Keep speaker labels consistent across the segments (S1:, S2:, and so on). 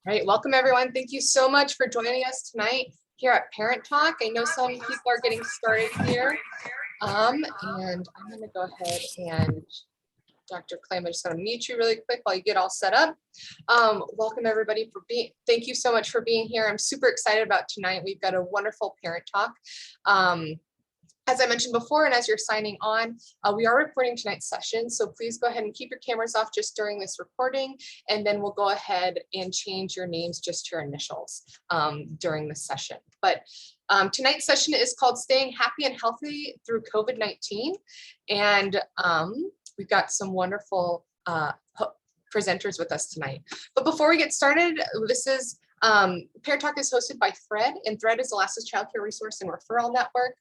S1: All right, welcome everyone. Thank you so much for joining us tonight here at Parent Talk. I know some people are getting started here. And I'm gonna go ahead and Dr. Clem, I'm just gonna mute you really quick while you get all set up. Welcome everybody thank you so much for being here. I'm super excited about tonight. We've got a wonderful Parent Talk. As I mentioned before, and as you're signing on, we are recording tonight's session, so please go ahead and keep your cameras off just during this recording, and then we'll go ahead and change your names just to your initials during this session. But tonight's session is called Staying Happy and Healthy Through COVID-19, and we've got some wonderful presenters with us tonight. But before we get started, this is Parent Talk is hosted by Thread, and Thread is Alaska's Child Care Resource and Referral Network.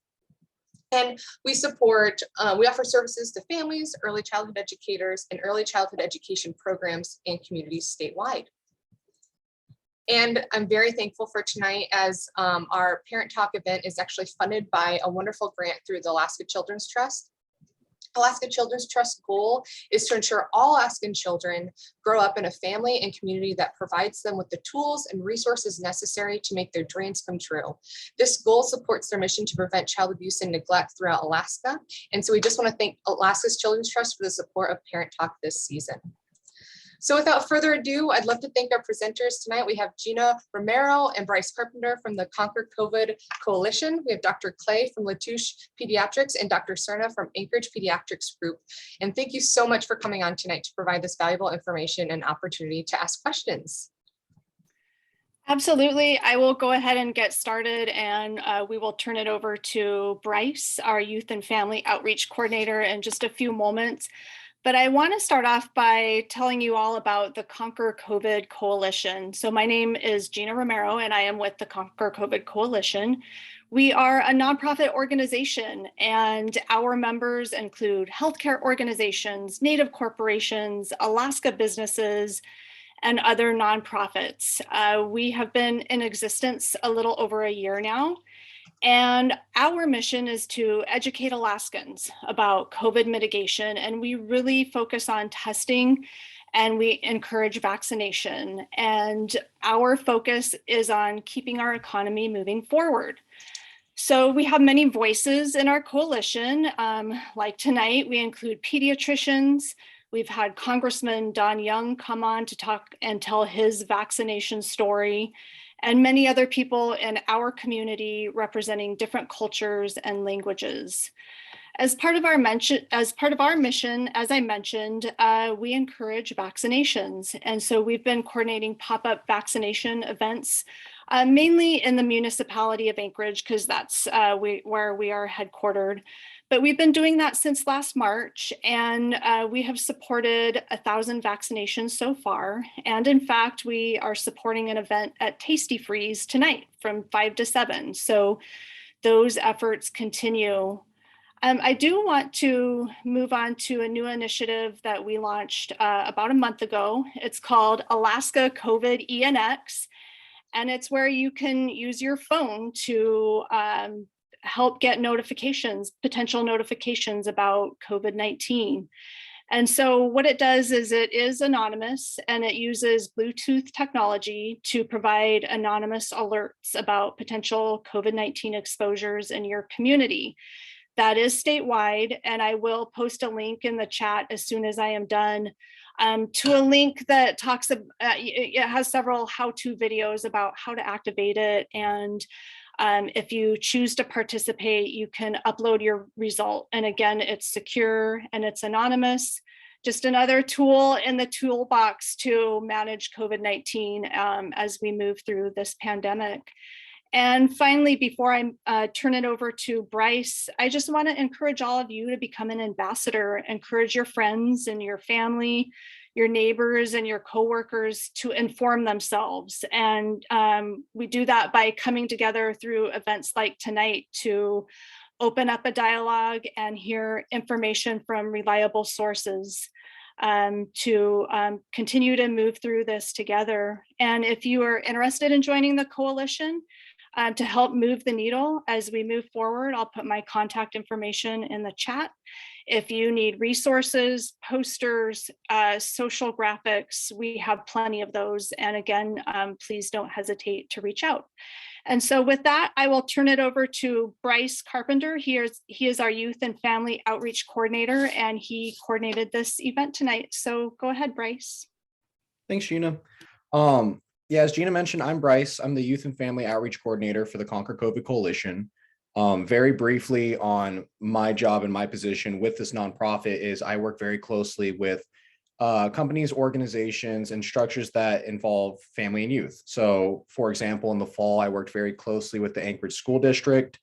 S1: And we offer services to families, early childhood educators, and early childhood education programs and communities statewide. And I'm very thankful for tonight, as our Parent Talk event is actually funded by a wonderful grant through the Alaska Children's Trust. Alaska Children's Trust goal is to ensure all Alaskan children grow up in a family and community that provides them with the tools and resources necessary to make their dreams come true. This goal supports their mission to prevent child abuse and neglect throughout Alaska. And so we just want to thank Alaska's Children's Trust for the support of Parent Talk this season. So without further ado, I'd love to thank our presenters tonight. We have Gina Romero and Bryce Carpenter from the Conquer COVID Coalition. We have Dr. Clay from Latouche Pediatrics and Dr. Cerna from Anchorage Pediatrics Group. And thank you so much for coming on tonight to provide this valuable information and opportunity to ask questions.
S2: Absolutely. I will go ahead and get started, and we will turn it over to Bryce, our Youth and Family Outreach Coordinator, in just a few moments. But I want to start off by telling you all about the Conquer COVID Coalition. So my name is Gina Romero, and I am with the Conquer COVID Coalition. We are a nonprofit organization, and our members include healthcare organizations, Native corporations, Alaska businesses, and other nonprofits. We have been in existence a little over a year now. And our mission is to educate Alaskans about COVID mitigation, and we really focus on testing, and we encourage vaccination. And our focus is on keeping our economy moving forward. So we have many voices in our coalition. Like tonight, we include pediatricians. We've had Congressman Don Young come on to talk and tell his vaccination story, and many other people in our community representing different cultures and languages. As part of our mission, as I mentioned, we encourage vaccinations. And so we've been coordinating pop-up vaccination events, mainly in the municipality of Anchorage, because that's where we are headquartered. But we've been doing that since last March, and we have supported 1,000 vaccinations so far. And in fact, we are supporting an event at Tasty Freeze tonight from 5 to 7. So those efforts continue. I do want to move on to a new initiative that we launched about a month ago. It's called Alaska COVID ENX, and it's where you can use your phone to help get notifications, potential notifications about COVID-19. And so what it does is it is anonymous, and it uses Bluetooth technology to provide anonymous alerts about potential COVID-19 exposures in your community. That is statewide, and I will post a link in the chat as soon as I am done to a link that talks about, it has several how-to videos about how to activate it. And if you choose to participate, you can upload your result. And again, it's secure and it's anonymous. Just another tool in the toolbox to manage COVID-19 as we move through this pandemic. And finally, before I turn it over to Bryce, I just want to encourage all of you to become an ambassador. Encourage your friends and your family, your neighbors and your coworkers to inform themselves. And we do that by coming together through events like tonight to open up a dialogue and hear information from reliable sources to continue to move through this together. And if you are interested in joining the coalition to help move the needle as we move forward, I'll put my contact information in the chat. If you need resources, posters, social graphics, we have plenty of those. And again, please don't hesitate to reach out. And so with that, I will turn it over to Bryce Carpenter. He is our Youth and Family Outreach Coordinator, and he coordinated this event tonight. So go ahead, Bryce.
S3: Thanks, Gina. Yeah, as Gina mentioned, I'm Bryce. I'm the Youth and Family Outreach Coordinator for the Conquer COVID Coalition. Very briefly on my job and my position with this nonprofit is I work very closely with companies, organizations, and structures that involve family and youth. So, for example, in the fall, I worked very closely with the Anchorage School District,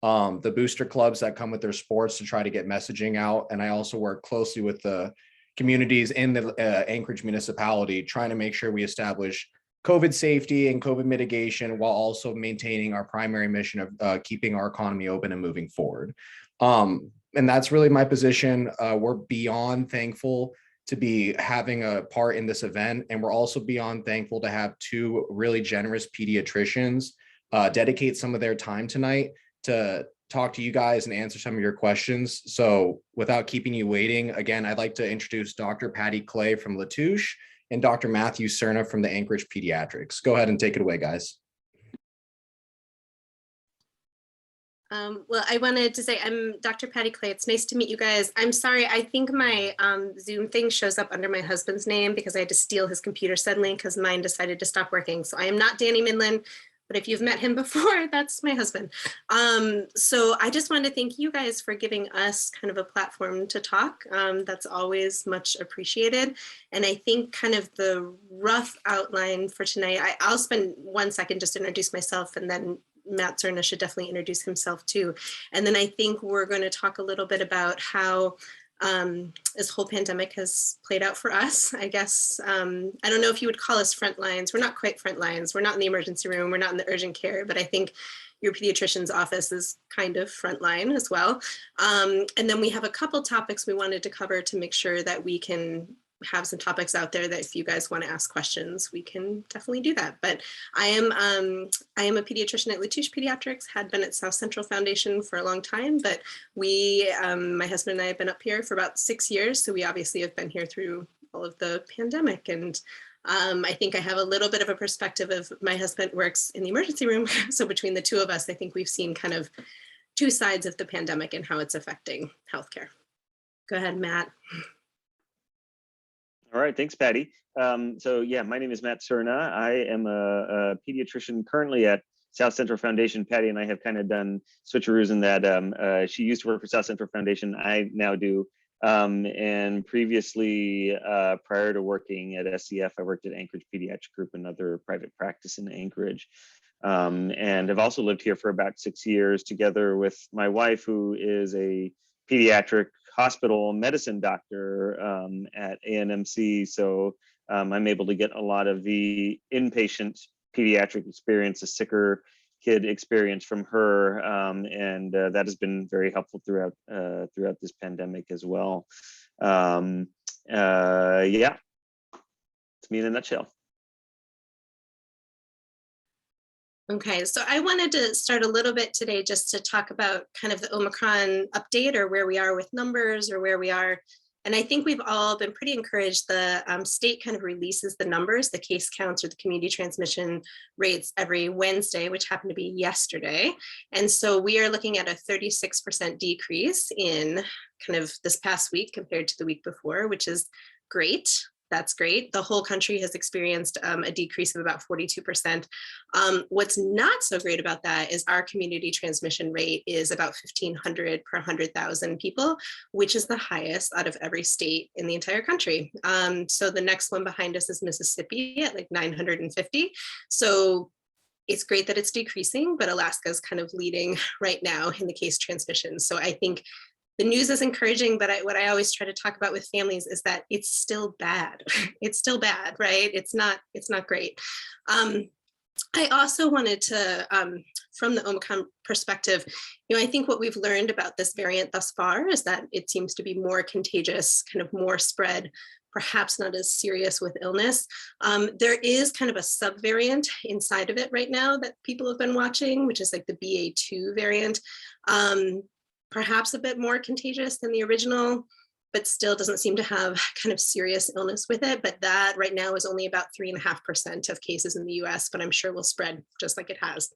S3: the booster clubs that come with their sports to try to get messaging out. And I also work closely with the communities in the Anchorage municipality, trying to make sure we establish COVID safety and COVID mitigation while also maintaining our primary mission of keeping our economy open and moving forward. And that's really my position. We're beyond thankful to be having a part in this event. And we're also beyond thankful to have two really generous pediatricians dedicate some of their time tonight to talk to you guys and answer some of your questions. So without keeping you waiting, again, I'd like to introduce Dr. Patty Clay from Latouche and Dr. Matthew Cerna from the Anchorage Pediatrics. Go ahead and take it away, guys.
S4: Well, I wanted to say I'm Dr. Patty Clay. It's nice to meet you guys. I'm sorry, I think my Zoom thing shows up under my husband's name because I had to steal his computer suddenly because mine decided to stop working. So I am not Danny Minlin, but if you've met him before, that's my husband. So I just wanted to thank you guys for giving us kind of a platform to talk. That's always much appreciated. And I think kind of the rough outline for tonight, I'll spend 1 second just to introduce myself, and then Matt Cerna should definitely introduce himself too. And then I think we're going to talk a little bit about how this whole pandemic has played out for us. I guess, I don't know if you would call us front lines. We're not quite front lines. We're not in the emergency room. We're not in the urgent care, but I think your pediatrician's office is kind of frontline as well. And then we have a couple topics we wanted to cover to make sure that we can have some topics out there that if you guys want to ask questions, we can definitely do that. But I am a pediatrician at Latouche Pediatrics, had been at South Central Foundation for a long time, but we, my husband and I have been up here for about 6 years. So we obviously have been here through all of the pandemic. And I think I have a little bit of a perspective of my husband works in the emergency room. So between the two of us, I think we've seen kind of two sides of the pandemic and how it's affecting healthcare. Go ahead, Matt.
S5: All right, thanks, Patty. So yeah, my name is Matt Cerna. I am a pediatrician currently at South Central Foundation. Patty and I have kind of done switcheroos in that she used to work for South Central Foundation. I now do. And previously, prior to working at SCF, I worked at Anchorage Pediatric Group, another private practice in Anchorage. And I've also lived here for about 6 years together with my wife, who is a pediatric hospital medicine doctor at ANMC. So I'm able to get a lot of the inpatient pediatric experience, a sicker kid experience from her. And that has been very helpful throughout this pandemic as well. Yeah, it's me in a nutshell.
S4: Okay, so I wanted to start a little bit today just to talk about kind of the Omicron update or where we are with numbers or where we are. And I think we've all been pretty encouraged. The state kind of releases the numbers, the case counts or the community transmission rates every Wednesday, which happened to be yesterday. And so we are looking at a 36% decrease in kind of this past week compared to the week before, which is great. That's great. The whole country has experienced a decrease of about 42%. What's not so great about that is our community transmission rate is about 1,500 per 100,000 people, which is the highest out of every state in the entire country. So the next one behind us is Mississippi at like 950. So it's great that it's decreasing, but Alaska is kind of leading right now in the case transmission. So I think the news is encouraging, but what I always try to talk about with families is that it's still bad. It's still bad, right? It's not great. I also wanted to, from the Omicron perspective, I think what we've learned about this variant thus far is that it seems to be more contagious, kind of more spread, perhaps not as serious with illness. There is kind of a subvariant inside of it right now that people have been watching, which is like the BA2 variant. perhaps a bit more contagious than the original, but still doesn't seem to have kind of serious illness with it. But that right now is only about 3.5% of cases in the US, but I'm sure will spread just like it has.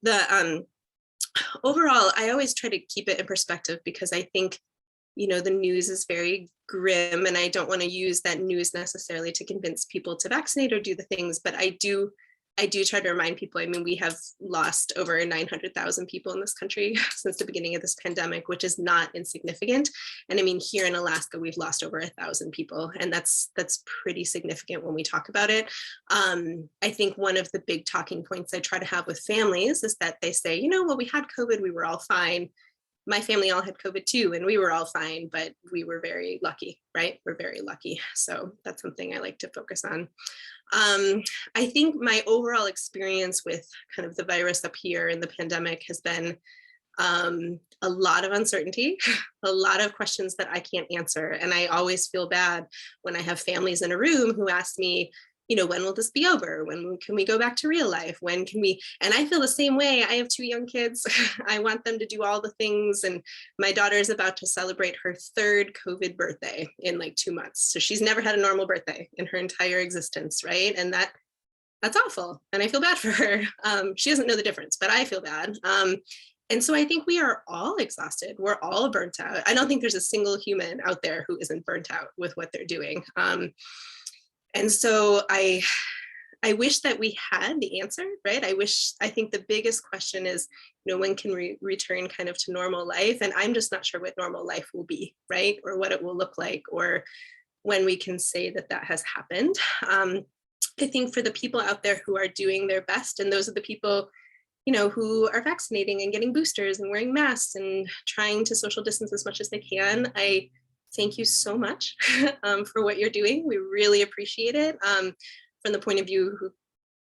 S4: The overall, I always try to keep it in perspective because I think, you know, the news is very grim and I don't want to use that news necessarily to convince people to vaccinate or do the things, but I do try to remind people. I mean, we have lost over 900,000 people in this country since the beginning of this pandemic, which is not insignificant. And I mean, here in Alaska, we've lost over 1,000 people, and that's pretty significant when we talk about it. I think one of the big talking points I try to have with families is that they say, you know, well, we had COVID, we were all fine. My family all had COVID too, and we were all fine, but we were very lucky, right? We're very lucky. So that's something I like to focus on. I think my overall experience with kind of the virus up here in the pandemic has been a lot of uncertainty, a lot of questions that I can't answer. And I always feel bad when I have families in a room who ask me, you know, when will this be over? When can we go back to real life? When can we? And I feel the same way. I have 2 young kids. I want them to do all the things. And my daughter is about to celebrate her 3rd COVID birthday in like 2 months. So she's never had a normal birthday in her entire existence, right? And that's awful. And I feel bad for her. She doesn't know the difference, but I feel bad. And so I think we are all exhausted. We're all burnt out. I don't think there's a single human out there who isn't burnt out with what they're doing. And so I wish that we had the answer, right? I think the biggest question is, you know, when can we return kind of to normal life? And I'm just not sure what normal life will be, right? Or what it will look like, or when we can say that that has happened. I think for the people out there who are doing their best, and those are the people, you know, who are vaccinating and getting boosters and wearing masks and trying to social distance as much as they can, I thank you so much for what you're doing. We really appreciate it from the point of view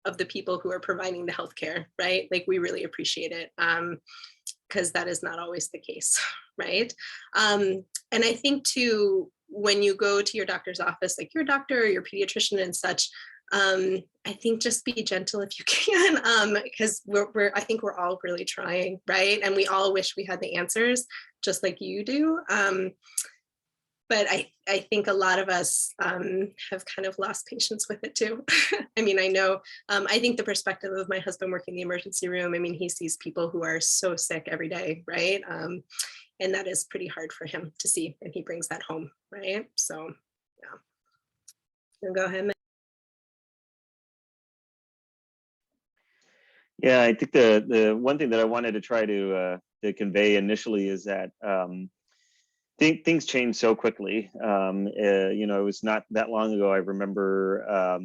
S4: of the people who are providing the healthcare, right? Like we really appreciate it because that is not always the case, right? And I think too, when you go to your doctor's office, like your doctor or your pediatrician and such, I think just be gentle if you can, because I think we're all really trying, right? And we all wish we had the answers, just like you do. But I think a lot of us have kind of lost patience with it too. I mean, I know, I think the perspective of my husband working in the emergency room, I mean, he sees people who are so sick every day, right? And that is pretty hard for him to see, and he brings that home, right? So, yeah. Go ahead, Matt.
S5: Yeah, I think the one thing that I wanted to try to convey initially is that things change so quickly. You know, it was not that long ago. I remember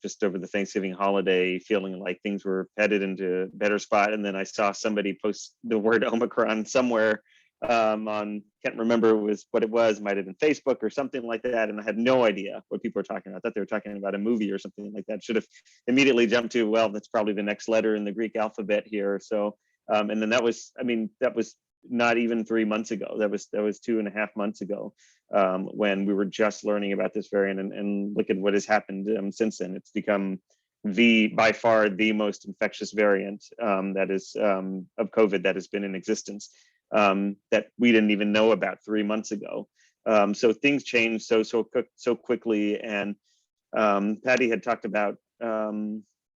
S5: just over the Thanksgiving holiday, feeling like things were headed into a better spot, and then I saw somebody post the word Omicron somewhere on, can't remember what it was, might have been Facebook or something like that, and I had no idea what people were talking about. I thought they were talking about a movie or something like that. Should have immediately jumped to, well, that's probably the next letter in the Greek alphabet here. So, and then that was not even 3 months ago. That was 2.5 months ago when we were just learning about this variant, and look at what has happened since then. It's become by far the most infectious variant that is of COVID that has been in existence, that we didn't even know about 3 months ago. So things change so quickly, and Patty had talked about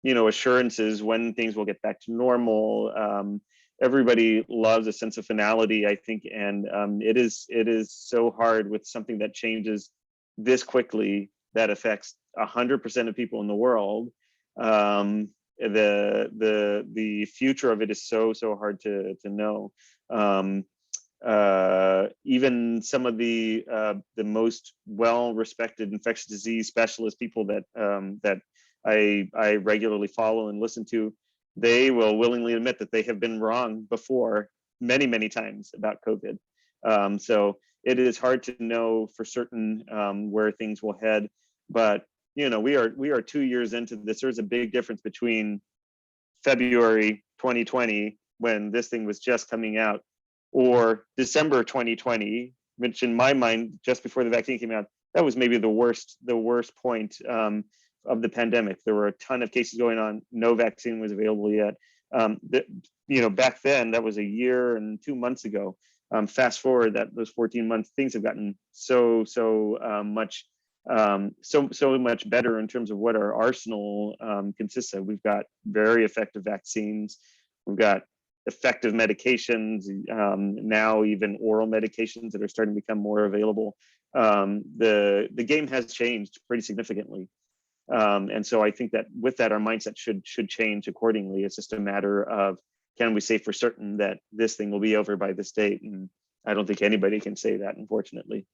S5: you know, assurances when things will get back to normal. Everybody loves a sense of finality, I think, and it is so hard with something that changes this quickly that affects 100% of people in the world. The future of it is so hard to know. Even some of the most well-respected infectious disease specialist people that I regularly follow and listen to, they will willingly admit that they have been wrong before many times about COVID. So it is hard to know for certain where things will head, but you know, we are 2 years into this. There's a big difference between February 2020, when this thing was just coming out, or December 2020, which in my mind, just before the vaccine came out, that was maybe the worst point of the pandemic. There were a ton of cases going on. No vaccine was available yet. Back then, that was a year and 2 months ago. Fast forward those 14 months, things have gotten so much better in terms of what our arsenal consists of. We've got very effective vaccines. We've got effective medications, now even oral medications that are starting to become more available. The game has changed pretty significantly. And so I think that with that, our mindset should change accordingly. It's just a matter of, can we say for certain that this thing will be over by this date? And I don't think anybody can say that, unfortunately.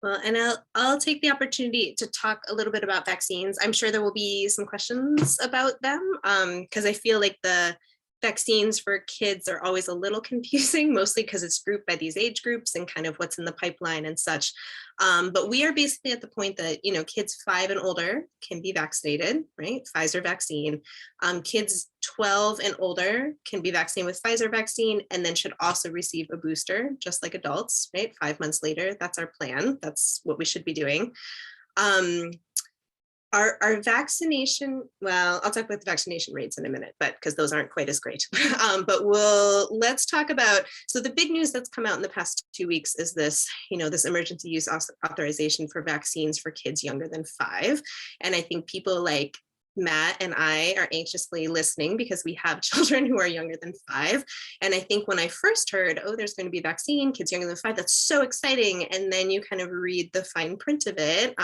S4: Well, and I'll take the opportunity to talk a little bit about vaccines. I'm sure there will be some questions about them because I feel like the vaccines for kids are always a little confusing, mostly because it's grouped by these age groups and kind of what's in the pipeline and such. But we are basically at the point that, kids 5 and older can be vaccinated, right? Pfizer vaccine. Kids 12 and older can be vaccinated with Pfizer vaccine and then should also receive a booster, just like adults, right? 5 months later, that's our plan. That's what we should be doing. Our vaccination, well, I'll talk about the vaccination rates in a minute, but because those aren't quite as great. But let's talk about, so the big news that's come out in the past 2 weeks is this, this emergency use authorization for vaccines for kids younger than 5. And I think people like Matt and I are anxiously listening because we have children who are younger than 5. And I think when I first heard, oh, there's going to be a vaccine, kids younger than 5, that's so exciting. And then you kind of read the fine print of it.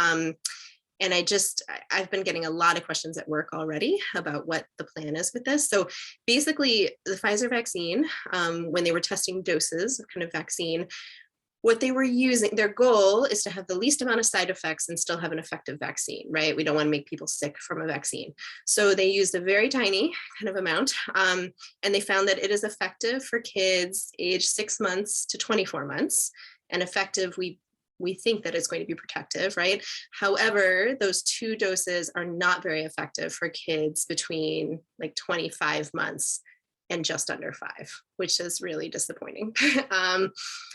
S4: And I've been getting a lot of questions at work already about what the plan is with this. So basically the Pfizer vaccine, when they were testing doses of kind of vaccine, what they were using, their goal is to have the least amount of side effects and still have an effective vaccine, right? We don't want to make people sick from a vaccine. So they used a very tiny kind of amount, and they found that it is effective for kids age 6 months to 24 months, and effective, we think that it's going to be protective, right? However, those 2 doses are not very effective for kids between like 25 months and just under 5, which is really disappointing.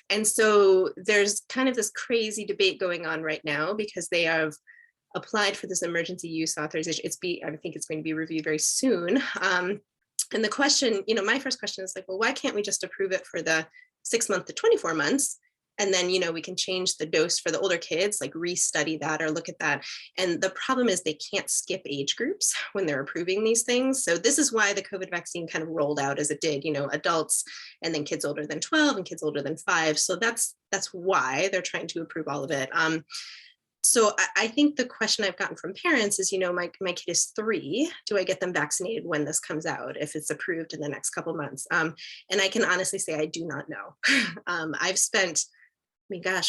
S4: And so there's kind of this crazy debate going on right now because they have applied for this emergency use authorization. I think it's going to be reviewed very soon. And the question, my first question is like, well, why can't we just approve it for the 6 month to 24 months? And then, we can change the dose for the older kids, like restudy that or look at that. And the problem is they can't skip age groups when they're approving these things. So this is why the COVID vaccine kind of rolled out as it did, adults and then kids older than 12 and kids older than 5. So that's why they're trying to approve all of it. So I think the question I've gotten from parents is, my kid is 3. Do I get them vaccinated when this comes out, if it's approved in the next couple months? And I can honestly say I do not know. I've spent,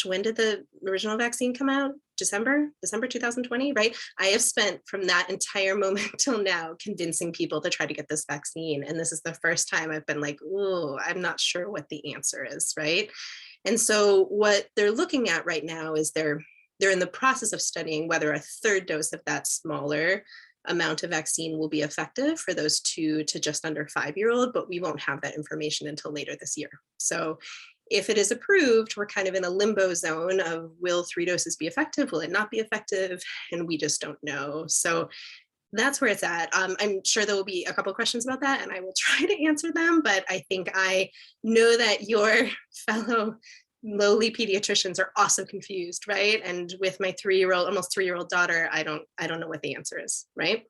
S4: when did the original vaccine come out? December 2020, right? I have spent from that entire moment till now convincing people to try to get this vaccine. And this is the first time I've been like, oh, I'm not sure what the answer is, right? And so what they're looking at right now is they're in the process of studying whether a 3rd dose of that smaller amount of vaccine will be effective for those 2 to just under 5-year-old, but we won't have that information until later this year. So if it is approved, we're kind of in a limbo zone of, will 3 doses be effective? Will it not be effective? And we just don't know. So that's where it's at. I'm sure there will be a couple of questions about that and I will try to answer them, but I think I know that your fellow lowly pediatricians are also confused, right? And with my 3-year-old, almost 3-year-old daughter, I don't know what the answer is, right?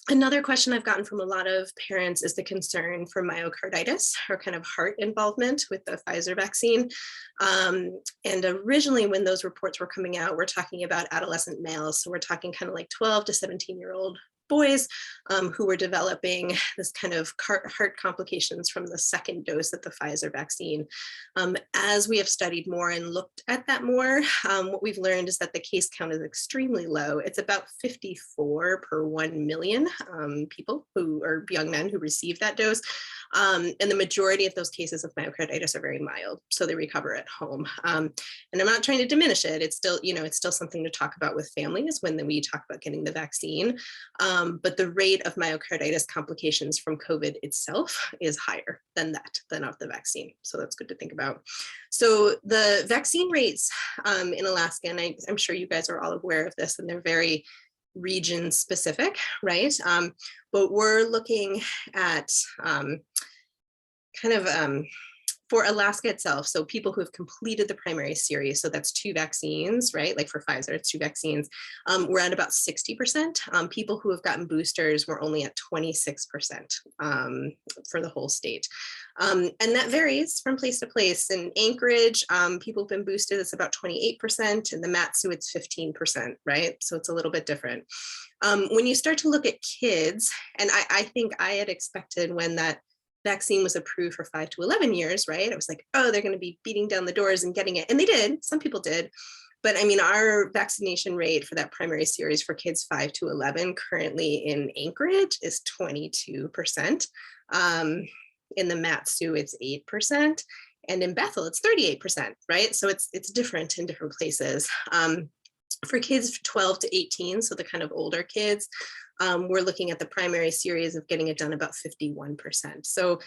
S4: Another question I've gotten from a lot of parents is the concern for myocarditis or kind of heart involvement with the Pfizer vaccine. And originally when those reports were coming out, we're talking about adolescent males. So we're talking kind of like 12 to 17-year-old boys who were developing this kind of heart complications from the 2nd dose of the Pfizer vaccine. As we have studied more and looked at that more, what we've learned is that the case count is extremely low. It's about 54 per 1 million people who are young men who receive that dose. And the majority of those cases of myocarditis are very mild, so they recover at home. And I'm not trying to diminish it. It's still, it's still something to talk about with families when we talk about getting the vaccine. But the rate of myocarditis complications from COVID itself is higher than of the vaccine. So that's good to think about. So the vaccine rates in Alaska, and I'm sure you guys are all aware of this, and they're very region specific, right? But we're looking at for Alaska itself, so people who have completed the primary series, so that's 2 vaccines, right? Like for Pfizer, it's 2 vaccines. We're at about 60%. People who have gotten boosters, we're only at 26% for the whole state. And that varies from place to place. In Anchorage, people have been boosted, it's about 28%. In the Matsu, it's 15%, right? So it's a little bit different. When you start to look at kids, and I think I had expected when that vaccine was approved for 5 to 11 years, right? I was like, oh, they're going to be beating down the doors and getting it. And they did. Some people did. But I mean, our vaccination rate for that primary series for kids 5 to 11 currently in Anchorage is 22%. In the Matsu, it's 8%. And in Bethel, it's 38%, right? So it's different in different places. For kids 12 to 18, so the kind of older kids, we're looking at the primary series of getting it done about 51%. So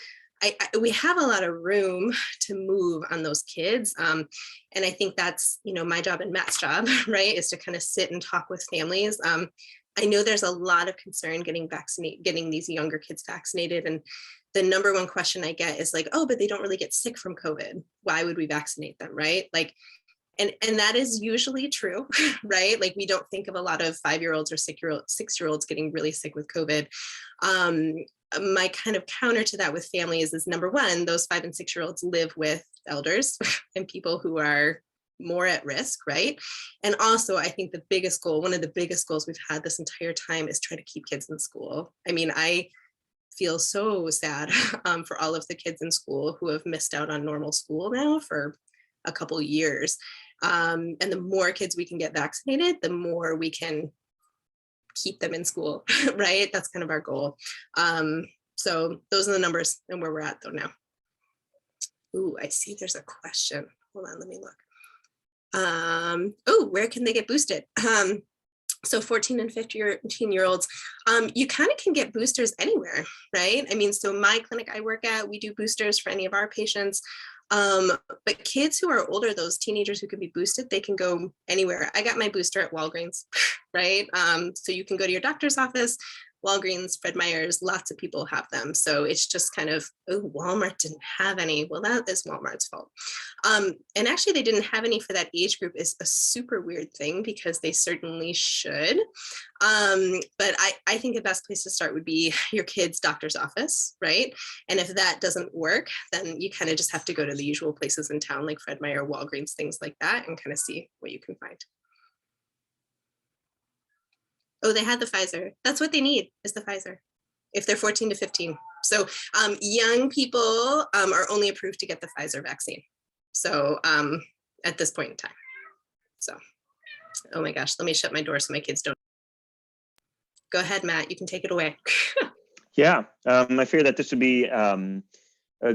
S4: we have a lot of room to move on those kids. And I think that's, my job and Matt's job, right, is to kind of sit and talk with families. I know there's a lot of concern getting these younger kids vaccinated. And the number one question I get is like, oh, but they don't really get sick from COVID. Why would we vaccinate them, right? Like, and that is usually true, right? Like we don't think of a lot of 5-year-olds or 6-year-olds getting really sick with COVID. My kind of counter to that with families is number one, those 5 and 6-year-olds live with elders and people who are more at risk, right? And also I think one of the biggest goals we've had this entire time is try to keep kids in school. I mean, I feel so sad for all of the kids in school who have missed out on normal school now for a couple years. And the more kids we can get vaccinated, the more we can keep them in school, right? That's kind of our goal. So those are the numbers and where we're at though now. Ooh, I see there's a question. Hold on, let me look. Oh, where can they get boosted? So 14 and 15-year-olds, you kind of can get boosters anywhere, right? I mean, so my clinic I work at, we do boosters for any of our patients. But kids who are older, those teenagers who can be boosted, they can go anywhere. I got my booster at Walgreens, right? So you can go to your doctor's office, Walgreens, Fred Meyer's, lots of people have them. So it's just kind of, oh, Walmart didn't have any. Well, that is Walmart's fault. And actually they didn't have any for that age group is a super weird thing because they certainly should. But I think the best place to start would be your kid's doctor's office, right? And if that doesn't work, then you kind of just have to go to the usual places in town like Fred Meyer, Walgreens, things like that, and kind of see what you can find. Oh, they had the Pfizer. That's what they need is the Pfizer if they're 14 to 15. So young people are only approved to get the Pfizer vaccine. So at this point in time. So, oh my gosh, let me shut my door so my kids don't. Go ahead, Matt, you can take it away.
S5: Yeah, I fear that this would be a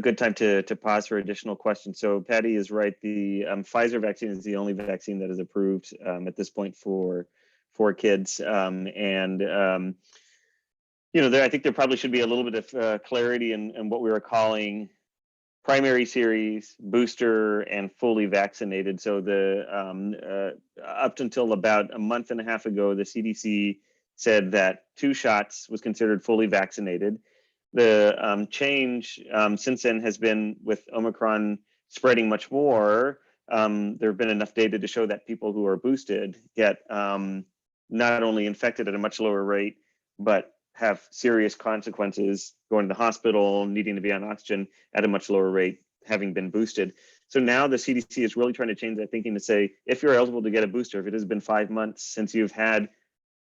S5: good time to pause for additional questions. So Patty is right. The Pfizer vaccine is the only vaccine that is approved at this point for kids. I think there probably should be a little bit of clarity in what we were calling primary series, booster, and fully vaccinated. So the up until about a month and a half ago, the CDC said that 2 shots was considered fully vaccinated. The change since then has been with Omicron spreading much more. There have been enough data to show that people who are boosted get not only infected at a much lower rate, but have serious consequences, going to the hospital, needing to be on oxygen at a much lower rate, having been boosted. So now the CDC is really trying to change that thinking to say, if you're eligible to get a booster, if it has been 5 months since you've had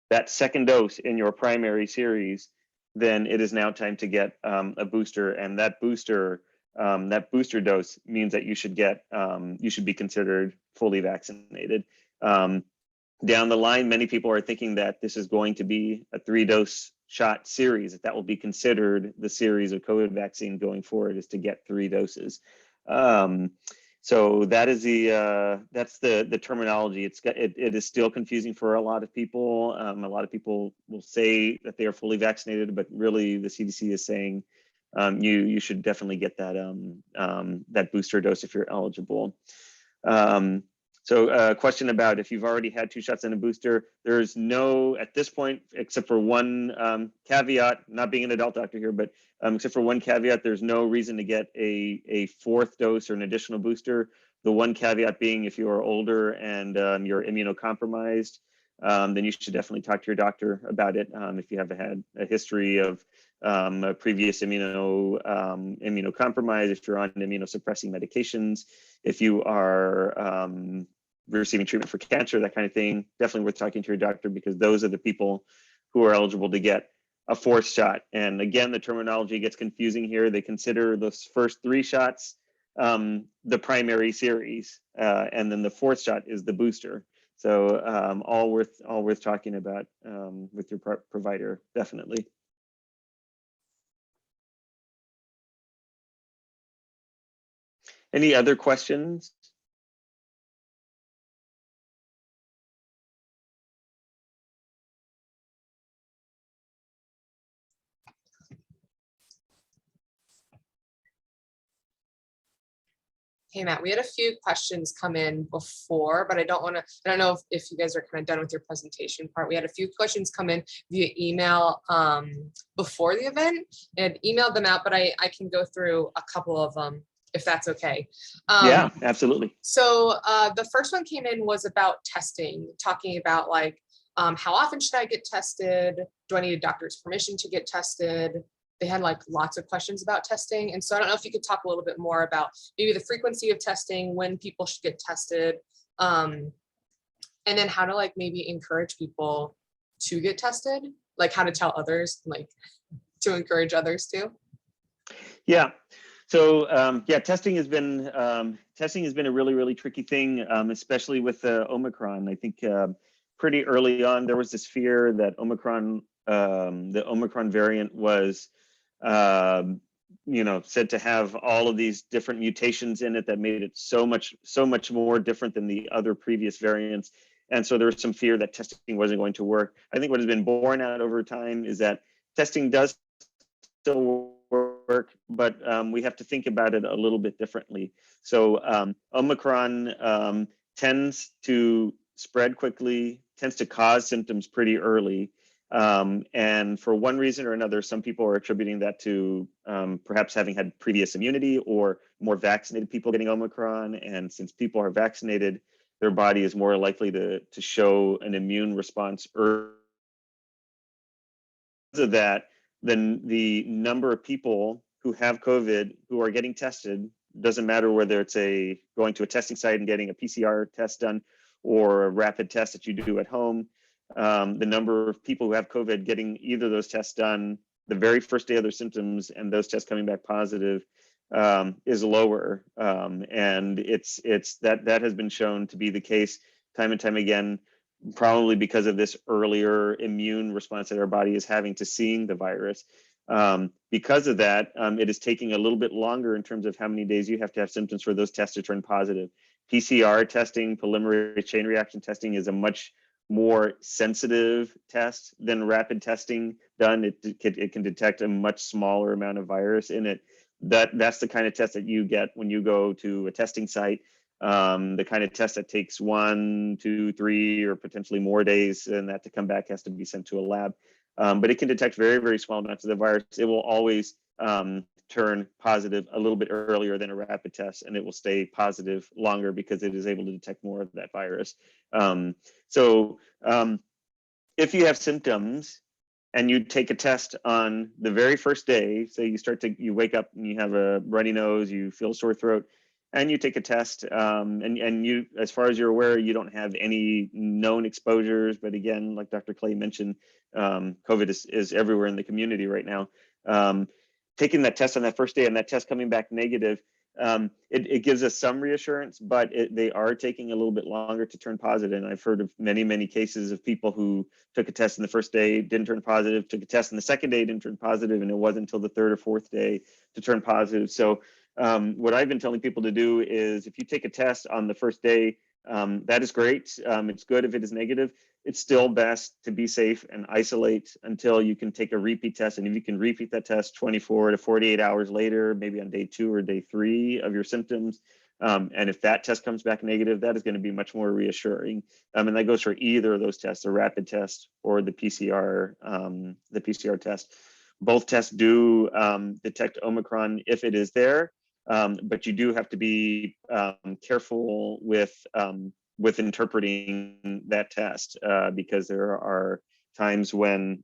S5: that second dose in your primary series, then it is now time to get a booster. And that booster dose means that you should be considered fully vaccinated. Down the line, many people are thinking that this is going to be a 3-dose shot series, that will be considered the series of COVID vaccine going forward, is to get 3 doses. So that is that's the terminology. It is still confusing for a lot of people. A lot of people will say that they are fully vaccinated, but really the CDC is saying you should definitely get that that booster dose if you're eligible. So a question about if you've already had 2 shots and a booster, there's no, at this point, except for one caveat, not being an adult doctor here, but except for one caveat, there's no reason to get a 4th dose or an additional booster. The one caveat being if you are older and you're immunocompromised, then you should definitely talk to your doctor about it. If you have had a history of a previous immunocompromise, if you're on immunosuppressing medications, if you are receiving treatment for cancer, that kind of thing, definitely worth talking to your doctor, because those are the people who are eligible to get a 4th shot. And again, the terminology gets confusing here. They consider those first 3 shots the primary series, and then the 4th shot is the booster. So all worth talking about with your provider, definitely. Any other questions?
S1: Hey, Matt, we had a few questions come in before, but I don't know if you guys are kind of done with your presentation part. We had a few questions come in via email before the event, and emailed them out, but I can go through a couple of them if that's okay.
S5: Yeah, absolutely.
S1: So the first one came in was about testing, talking about like, how often should I get tested? Do I need a doctor's permission to get tested? They had like lots of questions about testing. And so I don't know if you could talk a little bit more about maybe the frequency of testing, when people should get tested, and then how to like maybe encourage people to get tested, like how to tell others, like to encourage others to.
S5: Yeah. So yeah, testing has been a really tricky thing, especially with Omicron. I think pretty early on there was this fear that the Omicron variant was said to have all of these different mutations in it that made it so much more different than the other previous variants. And so there was some fear that testing wasn't going to work. I think what has been borne out over time is that testing does still work, but we have to think about it a little bit differently. So Omicron tends to spread quickly, tends to cause symptoms pretty early. And for one reason or another, some people are attributing that to perhaps having had previous immunity or more vaccinated people getting Omicron. And since people are vaccinated, their body is more likely to show an immune response early. Because of that, then the number of people who have COVID who are getting tested, doesn't matter whether it's going to a testing site and getting a PCR test done or a rapid test that you do at home. The number of people who have COVID getting either of those tests done the very first day of their symptoms and those tests coming back positive is lower. And that has been shown to be the case time and time again, probably because of this earlier immune response that our body is having to seeing the virus. Because of that, it is taking a little bit longer in terms of how many days you have to have symptoms for those tests to turn positive. PCR testing, polymerase chain reaction testing, is a much more sensitive test than rapid testing done. It can detect a much smaller amount of virus in it. That's the kind of test that you get when you go to a testing site. The kind of test that takes 1, 2, 3, or potentially more days, and that to come back has to be sent to a lab. But it can detect very small amounts of the virus. It will always turn positive a little bit earlier than a rapid test, and it will stay positive longer because it is able to detect more of that virus. So if you have symptoms and you take a test on the very first day, say you wake up and you have a runny nose, you feel a sore throat, and you take a test, and you, as far as you're aware, you don't have any known exposures. But again, like Dr. Clay mentioned, COVID is everywhere in the community right now. Taking that test on that first day and that test coming back negative, it gives us some reassurance, but they are taking a little bit longer to turn positive. And I've heard of many cases of people who took a test in the first day, didn't turn positive, took a test in the second day, didn't turn positive, and it wasn't until the third or fourth day to turn positive. So what I've been telling people to do is, if you take a test on the first day, that is great. It's good if it is negative. It's still best to be safe and isolate until you can take a repeat test. And if you can repeat that test 24 to 48 hours later, maybe on day 2 or day 3 of your symptoms, And if that test comes back negative, that is going to be much more reassuring. And that goes for either of those tests, the rapid test or the PCR test. Both tests do detect Omicron if it is there, but you do have to be careful with interpreting that test because there are times when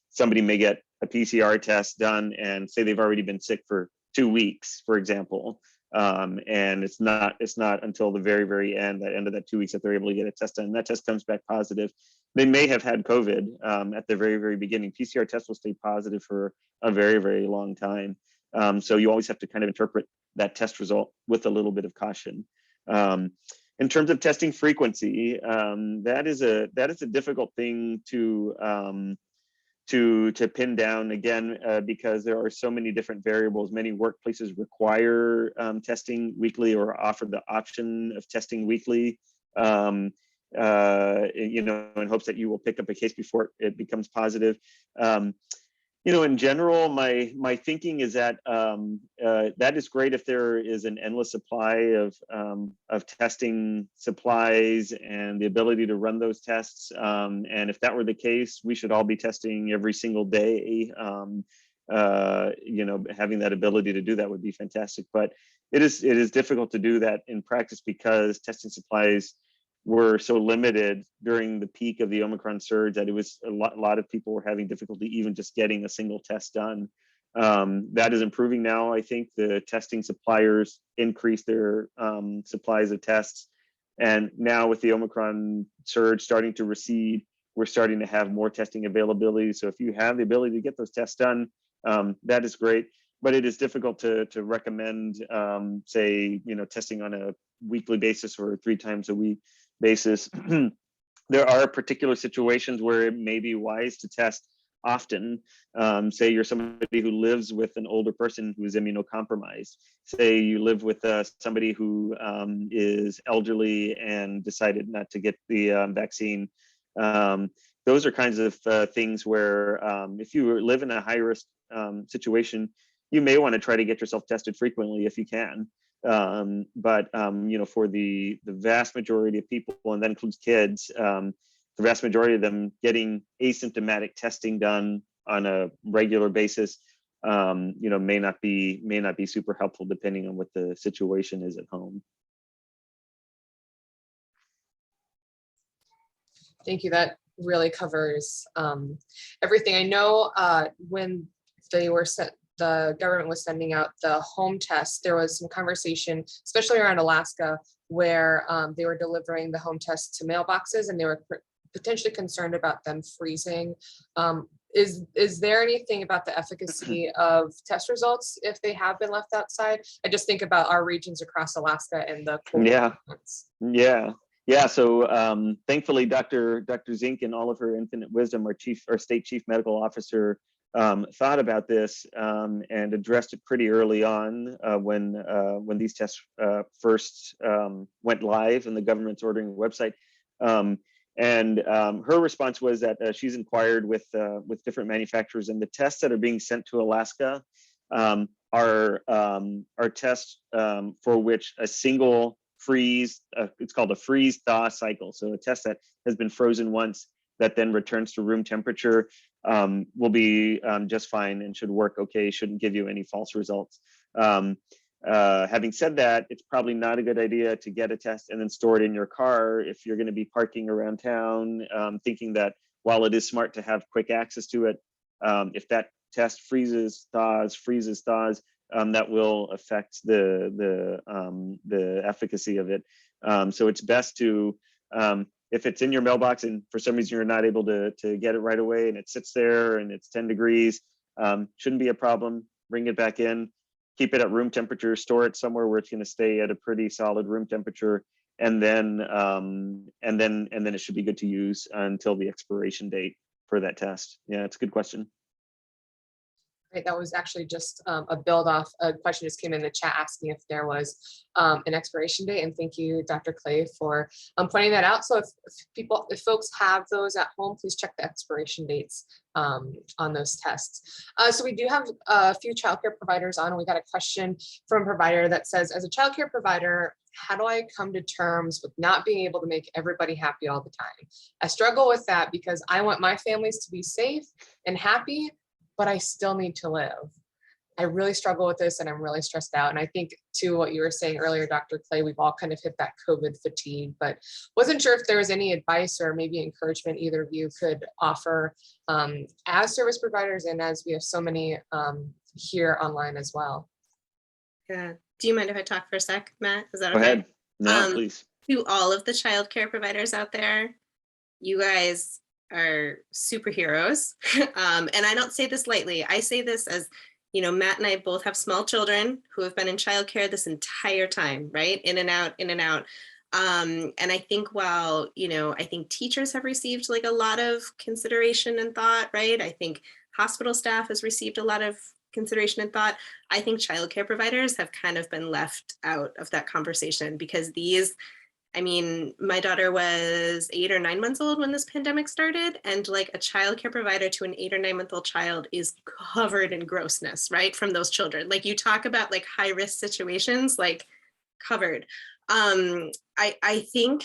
S5: somebody may get a PCR test done and say they've already been sick for 2 weeks, for example. And it's not until the very end, that end of that 2 weeks, that they're able to get a test done. And that test comes back positive. They may have had COVID at the very beginning. PCR tests will stay positive for a very long time. So you always have to kind of interpret that test result with a little bit of caution. In terms of testing frequency, that is a difficult thing to pin down, again, because there are so many different variables. Many workplaces require testing weekly or offer the option of testing weekly, in hopes that you will pick up a case before it becomes positive. In general, my thinking is that that is great if there is an endless supply of testing supplies and the ability to run those tests. And if that were the case, we should all be testing every single day. Having that ability to do that would be fantastic. But it is difficult to do that in practice because testing supplies were so limited during the peak of the Omicron surge that it was a lot of people were having difficulty even just getting a single test done. That is improving now. I think the testing suppliers increased their supplies of tests. And now with the Omicron surge starting to recede, we're starting to have more testing availability. So if you have the ability to get those tests done, that is great. But it is difficult to recommend, testing on a weekly basis or 3 times a week basis. There are particular situations where it may be wise to test often. Say you're somebody who lives with an older person who is immunocompromised. Say you live with somebody who is elderly and decided not to get the vaccine. Those are kinds of things where if you live in a high-risk situation, you may want to try to get yourself tested frequently if you can. But for the vast majority of people, and that includes kids, the vast majority of them getting asymptomatic testing done on a regular basis, may not be super helpful depending on what the situation is at home.
S1: Thank you. That really covers everything. I know when the government was sending out the home tests, there was some conversation, especially around Alaska, where they were delivering the home tests to mailboxes and they were potentially concerned about them freezing. Is there anything about the efficacy of test results if they have been left outside? I just think about our regions across Alaska and the cold months.
S5: Yeah. So thankfully, Dr. Zink, in all of her infinite wisdom, our state chief medical officer, thought about this and addressed it pretty early on when these tests first went live in the government's ordering website. And her response was that she's inquired with different manufacturers, and the tests that are being sent to Alaska are tests for which a single freeze, it's called a freeze-thaw cycle. So a test that has been frozen once that then returns to room temperature will be just fine and should work okay, shouldn't give you any false results. Having said that, it's probably not a good idea to get a test and then store it in your car if you're going to be parking around town, thinking that while it is smart to have quick access to it, if that test freezes, thaws, that will affect the efficacy of it. So it's best to, if it's in your mailbox and for some reason you're not able to get it right away and it sits there and it's 10 degrees, shouldn't be a problem. Bring it back in, keep it at room temperature, store it somewhere where it's going to stay at a pretty solid room temperature, and then it should be good to use until the expiration date for that test. Yeah, it's a good question.
S1: Right, that was actually just a build off. A question just came in the chat asking if there was an expiration date, and thank you, Dr. Clay, for pointing that out. So if folks have those at home, please check the expiration dates on those tests. So we do have a few childcare providers on. We got a question from a provider that says, as a childcare provider, how do I come to terms with not being able to make everybody happy all the time? I struggle with that because I want my families to be safe and happy, but I still need to live. I really struggle with this and I'm really stressed out. And I think to what you were saying earlier, Dr. Clay, we've all kind of hit that COVID fatigue, but wasn't sure if there was any advice or maybe encouragement either of you could offer as service providers and as we have so many here online as well.
S4: Yeah. Do you mind if I talk for a sec, Matt? Is that
S5: Go
S4: okay?
S5: ahead. No, please.
S4: To all of the childcare providers out there, you guys are superheroes. And I don't say this lightly. I say this as, you know, Matt and I both have small children who have been in childcare this entire time, right? In and out, in and out. And I think while, you know, I think teachers have received like a lot of consideration and thought, right? I think hospital staff has received a lot of consideration and thought. I think childcare providers have kind of been left out of that conversation because these, I mean, my daughter was 8 or 9 months old when this pandemic started, and like a childcare provider to an 8 or 9 month old child is covered in grossness, right? From those children. Like you talk about like high risk situations, like covered. I think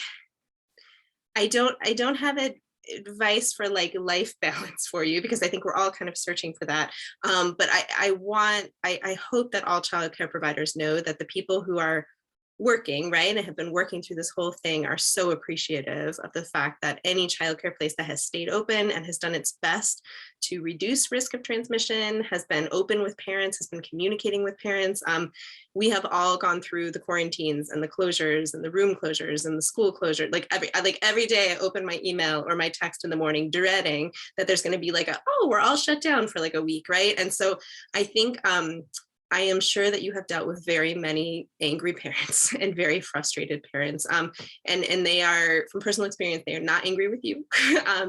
S4: I don't have advice for like life balance for you because I think we're all kind of searching for that. But I hope that all childcare providers know that the people who are working, right, and have been working through this whole thing are so appreciative of the fact that any childcare place that has stayed open and has done its best to reduce risk of transmission, has been open with parents, has been communicating with parents. We have all gone through the quarantines and the closures and the room closures and the school closure. Like every day I open my email or my text in the morning dreading that there's going to be like oh, we're all shut down for like a week, right? And so I think I am sure that you have dealt with very many angry parents and very frustrated parents. And they are, from personal experience, they are not angry with you.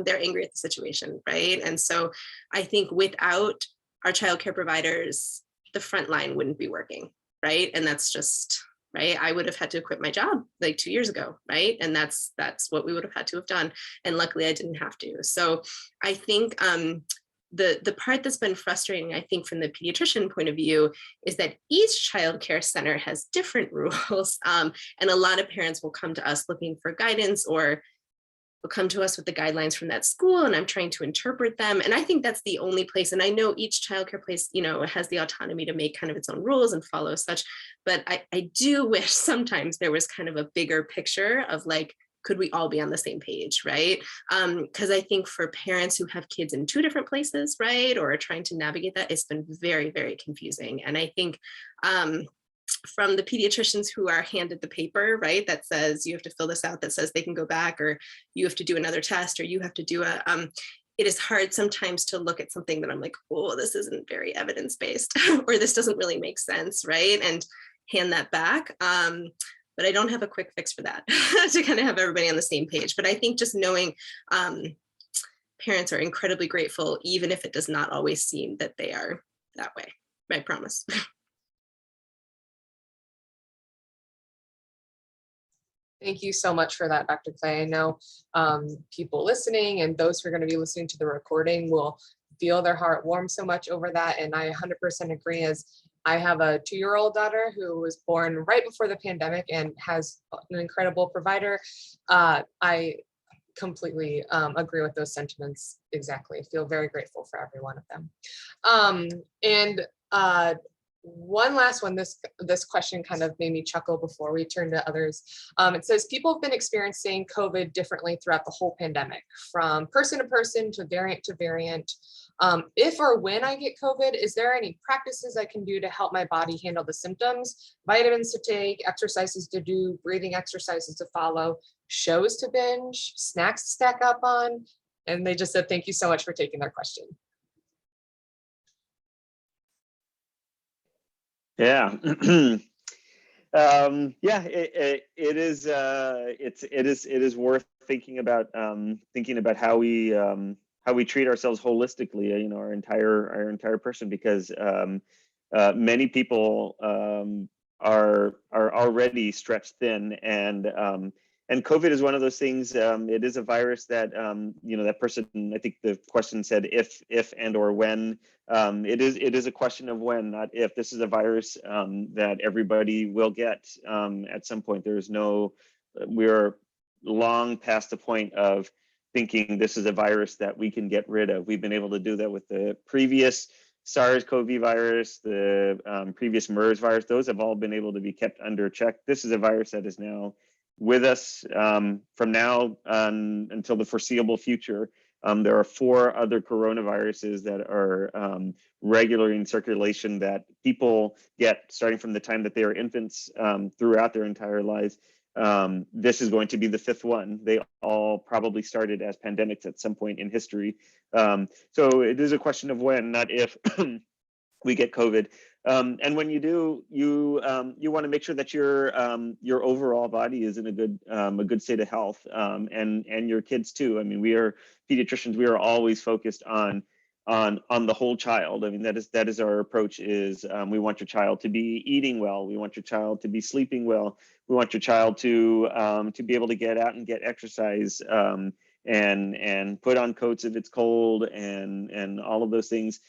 S4: They're angry at the situation, right? And so I think without our childcare providers, the front line wouldn't be working, right? And that's just, right? I would have had to quit my job like 2 years ago, right? And that's what we would have had to have done. And luckily I didn't have to. So I think the part that's been frustrating, I think, from the pediatrician point of view, is that each childcare center has different rules. And a lot of parents will come to us looking for guidance or will come to us with the guidelines from that school, and I'm trying to interpret them. And I think that's the only place. And I know each childcare place, you know, has the autonomy to make kind of its own rules and follow such. But I do wish sometimes there was kind of a bigger picture of like, could we all be on the same page, right? Because I think for parents who have kids in 2 different places, right, or are trying to navigate that, it's been very, very confusing. And I think from the pediatricians who are handed the paper, right, that says you have to fill this out, that says they can go back, or you have to do another test, or you have to do it is hard sometimes to look at something that I'm like, oh, this isn't very evidence-based, or this doesn't really make sense, right? And hand that back. But I don't have a quick fix for that to kind of have everybody on the same page. But I think just knowing parents are incredibly grateful, even if it does not always seem that they are that way. I promise.
S1: Thank you so much for that, Dr. Clay. I know people listening and those who are going to be listening to the recording will feel their heart warm so much over that. And I 100% agree, as I have a 2-year-old daughter who was born right before the pandemic and has an incredible provider. I completely agree with those sentiments. Exactly. I feel very grateful for every one of them. One last one, this question kind of made me chuckle before we turn to others. It says, people have been experiencing COVID differently throughout the whole pandemic, from person to person to variant. If or when I get COVID, is there any practices I can do to help my body handle the symptoms? Vitamins to take, exercises to do, breathing exercises to follow, shows to binge, snacks to stack up on? And they just said, thank you so much for taking their question.
S5: Yeah. Yeah, it is worth thinking about how how we treat ourselves holistically, our entire person, because many people are already stretched thin, and COVID is one of those things. It is a virus that that person, I think the question said if and or when. It is a question of when, not if. This is a virus that everybody will get at some point. We're long past the point of thinking this is a virus that we can get rid of. We've been able to do that with the previous SARS-CoV virus, the previous MERS virus. Those have all been able to be kept under check. This is a virus that is now with us from now on until the foreseeable future. There are 4 other coronaviruses that are regularly in circulation that people get starting from the time that they are infants throughout their entire lives. This is going to be the 5th one. They all probably started as pandemics at some point in history. So it is a question of when, not if, we get COVID. And when you do, you want to make sure that your overall body is in a good state of health, and your kids too. I mean, we are pediatricians. We are always focused on the whole child. I mean, that is our approach. Is we want your child to be eating well. We want your child to be sleeping well. We want your child to be able to get out and get exercise, and put on coats if it's cold, and all of those things.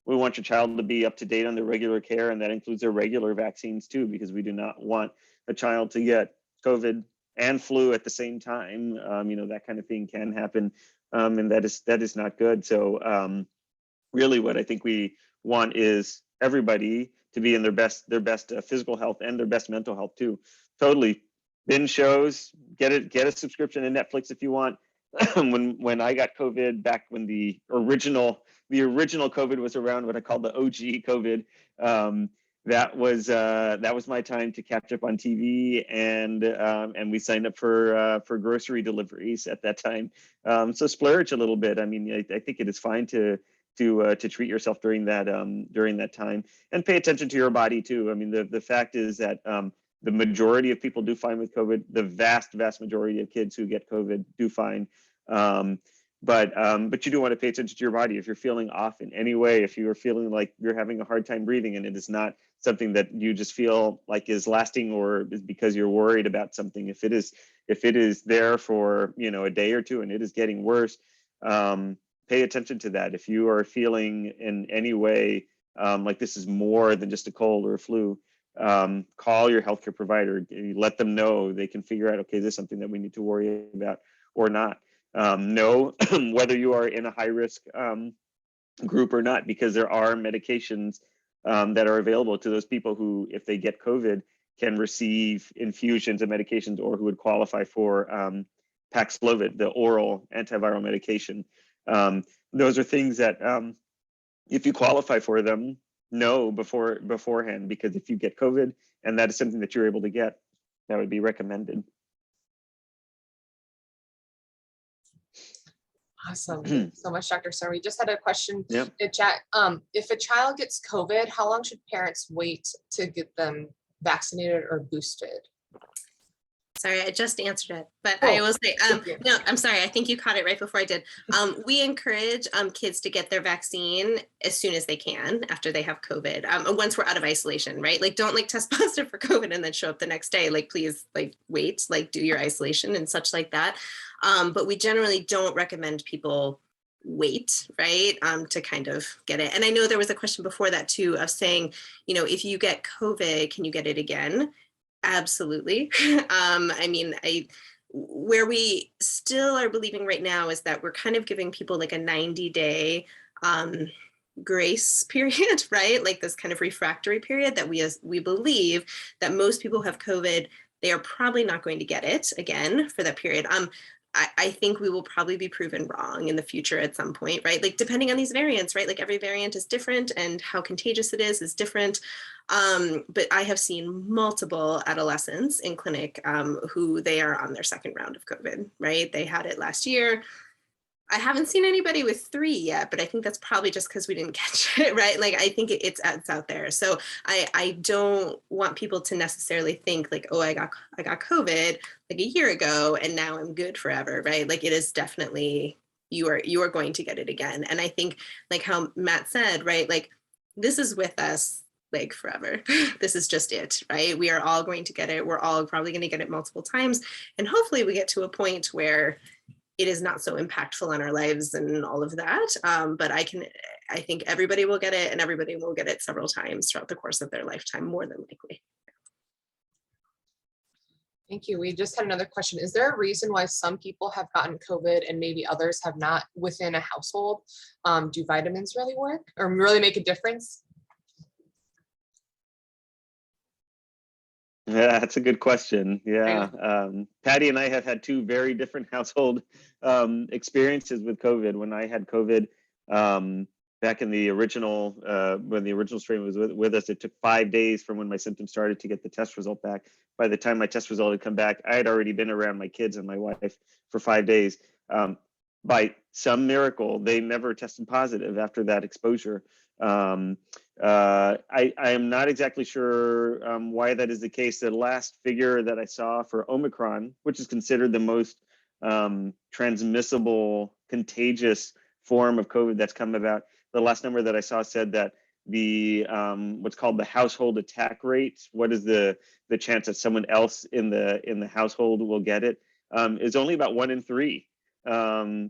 S5: We want your child to be up to date on their regular care, and that includes their regular vaccines too, because we do not want a child to get COVID and flu at the same time. That kind of thing can happen, and that is not good. So really what I think we want is everybody to be in their best physical health and their best mental health too. Totally. Binge shows, get a subscription to Netflix if you want. When I got COVID back when the original COVID was around, what I call the OG COVID, that was my time to catch up on TV, and we signed up for grocery deliveries at that time. So splurge a little bit. I mean, I think it is fine to treat yourself during that time, and pay attention to your body too. I mean, the fact is that the majority of people do fine with COVID. The vast majority of kids who get COVID do fine. But you do want to pay attention to your body. If you're feeling off in any way, if you are feeling like you're having a hard time breathing, and it is not something that you just feel like is lasting, or is because you're worried about something, if it is there for a day or two and it is getting worse, pay attention to that. If you are feeling in any way like this is more than just a cold or a flu, call your healthcare provider. Let them know. They can figure out, okay, this is something that we need to worry about or not. Know whether you are in a high risk group or not, because there are medications that are available to those people who, if they get COVID, can receive infusions of medications, or who would qualify for Paxlovid, the oral antiviral medication. Those are things that if you qualify for them, know beforehand, because if you get COVID and that is something that you're able to get, that would be recommended.
S1: Awesome. Thank you so much, Dr. Cerna. We just had a question
S5: Yep.
S1: in chat. If a child gets COVID, how long should parents wait to get them vaccinated or boosted?
S4: Sorry, I just answered it, but
S1: Oh,
S4: I will say,
S1: thank you.
S4: no, I'm sorry. I think you caught it right before I did. We encourage kids to get their vaccine as soon as they can after they have COVID. Once we're out of isolation, right? Like, don't test positive for COVID and then show up the next day. Please, wait, do your isolation and such like that. But we generally don't recommend people wait, right, to kind of get it. And I know there was a question before that too, of saying, if you get COVID, can you get it again? Absolutely. Where we still are believing right now is that we're kind of giving people a 90-day grace period, right? This kind of refractory period that we believe that most people who have COVID, they are probably not going to get it again for that period. I think we will probably be proven wrong in the future at some point, right? Depending on these variants, right? Every variant is different, and how contagious it is different. But I have seen multiple adolescents in clinic who they are on their second round of COVID, right? They had it last year. I haven't seen anybody with 3 yet, but I think that's probably just because we didn't catch it, right? I think it's out there. So I don't want people to necessarily think oh, I got COVID a year ago and now I'm good forever, right? It is definitely, you are going to get it again. And I think, like how Matt said, right, like this is with us like forever. This is just it, right? We are all going to get it. We're all probably going to get it multiple times. And hopefully we get to a point where it is not so impactful on our lives and all of that. But I think everybody will get it, and everybody will get it several times throughout the course of their lifetime, more than likely.
S1: Thank you. We just had another question. Is there a reason why some people have gotten COVID and maybe others have not within a household? Do vitamins really work or really make a difference?
S5: Yeah, that's a good question. Yeah. Patty and I have had two very different household experiences with COVID. When I had COVID back in the original, when the original strain was with us, it took 5 days from when my symptoms started to get the test result back. By the time my test result had come back, I had already been around my kids and my wife for 5 days. By some miracle, they never tested positive after that exposure. I am not exactly sure why that is the case. The last figure that I saw for Omicron, which is considered the most transmissible, contagious form of COVID that's come about, the last number that I saw said that the what's called the household attack rate, what is the chance that someone else in the household will get it, is only about 1 in 3. There,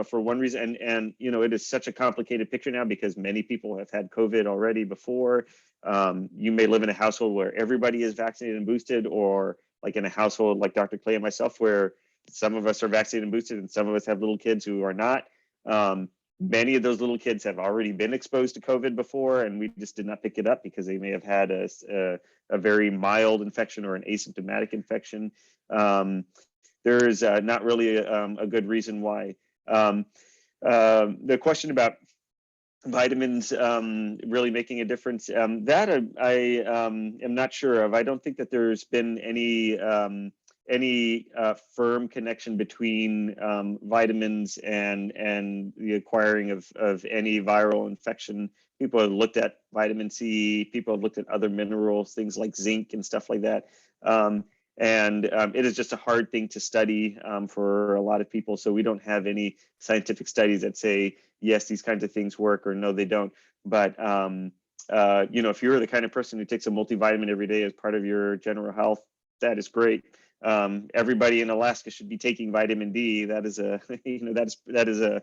S5: for one reason, and it is such a complicated picture now because many people have had COVID already before. You may live in a household where everybody is vaccinated and boosted, or like in a household like Dr. Clay and myself, where some of us are vaccinated and boosted and some of us have little kids who are not. Many of those little kids have already been exposed to COVID before, and we just did not pick it up because they may have had a very mild infection or an asymptomatic infection. There's not really a good reason why. The question about vitamins really making a difference, that I am not sure of. I don't think that there's been any firm connection between vitamins and the acquiring of any viral infection. People have looked at vitamin C, people have looked at other minerals, things like zinc and stuff like that. It is just a hard thing to study for a lot of people. So we don't have any scientific studies that say, yes, these kinds of things work, or no, they don't. But, if you're the kind of person who takes a multivitamin every day as part of your general health, that is great. Everybody in Alaska should be taking vitamin D. That is a, that is a